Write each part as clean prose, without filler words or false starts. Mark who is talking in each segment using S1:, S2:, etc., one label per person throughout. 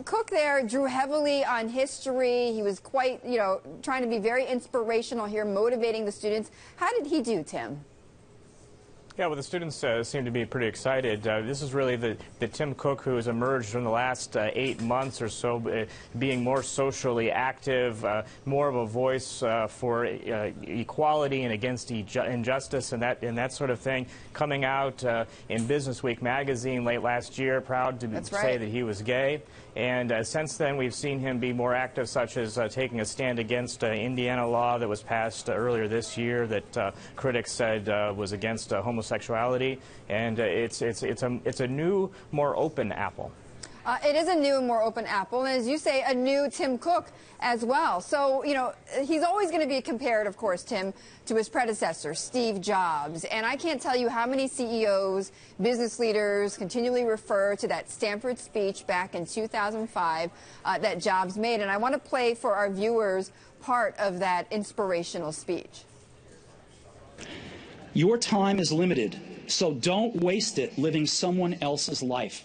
S1: Cook there drew heavily on history. He was quite, trying to be very inspirational here, motivating the students. How did he do, Tim?
S2: Yeah, well, the students seem to be pretty excited. This is really the Tim Cook who has emerged in the last 8 months or so, being more socially active, more of a voice for equality and against injustice and that sort of thing. Coming out in Business Week magazine late last year, proud to say that he was gay. And since then, we've seen him be more active, such as taking a stand against Indiana law that was passed earlier this year that critics said was against homosexuality. And it's a new, more open Apple.
S1: It is a new, more open Apple, and as you say, a new Tim Cook as well. So, he's always going to be compared, of course, Tim, to his predecessor, Steve Jobs. And I can't tell you how many CEOs, business leaders continually refer to that Stanford speech back in 2005 that Jobs made. And I want to play for our viewers part of that inspirational speech.
S3: Your time is limited, so don't waste it living someone else's life.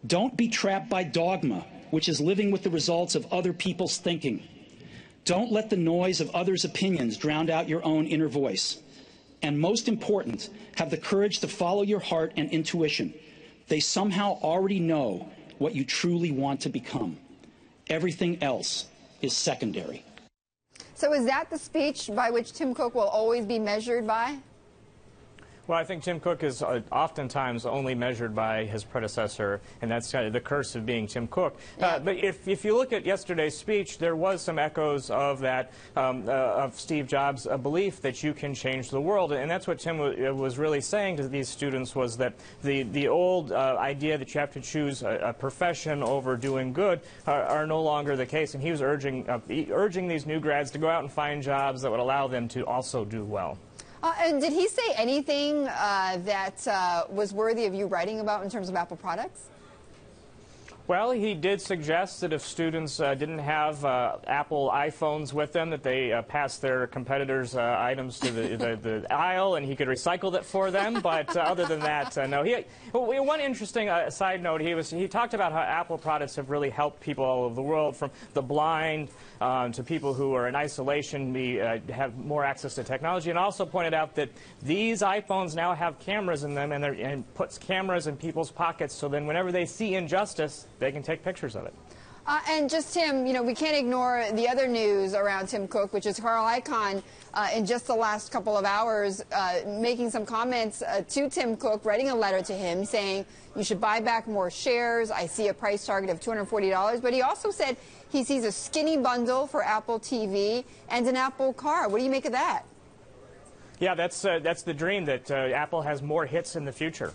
S3: Don't be trapped by dogma, which is living with the results of other people's thinking. Don't let the noise of others' opinions drown out your own inner voice. And most important, have the courage to follow your heart and intuition. They somehow already know what you truly want to become. Everything else is secondary.
S1: So is that the speech by which Tim Cook will always be measured by?
S2: Well, I think Tim Cook is oftentimes only measured by his predecessor, and that's kind of the curse of being Tim Cook.
S1: Yeah.
S2: But if you look at yesterday's speech, there was some echoes of that, of Steve Jobs' belief that you can change the world. And that's what Tim was really saying to these students, was that the old idea that you have to choose a profession over doing good are no longer the case. And he was urging these new grads to go out and find jobs that would allow them to also do well.
S1: And did he say anything that was worthy of you writing about in terms of Apple products?
S2: Well, he did suggest that if students didn't have Apple iPhones with them, that they pass their competitors' items to the aisle, and he could recycle it for them. But other than that, no. One interesting side note, he talked about how Apple products have really helped people all over the world, from the blind to people who are in isolation, have more access to technology, and also pointed out that these iPhones now have cameras in them, and puts cameras in people's pockets, so then whenever they see injustice, they can take pictures of it.
S1: And just, Tim, we can't ignore the other news around Tim Cook, which is Carl Icahn, in just the last couple of hours, making some comments to Tim Cook, writing a letter to him saying, you should buy back more shares. I see a price target of $240. But he also said he sees a skinny bundle for Apple TV and an Apple car. What do you make of that?
S2: Yeah, that's the dream, that Apple has more hits in the future.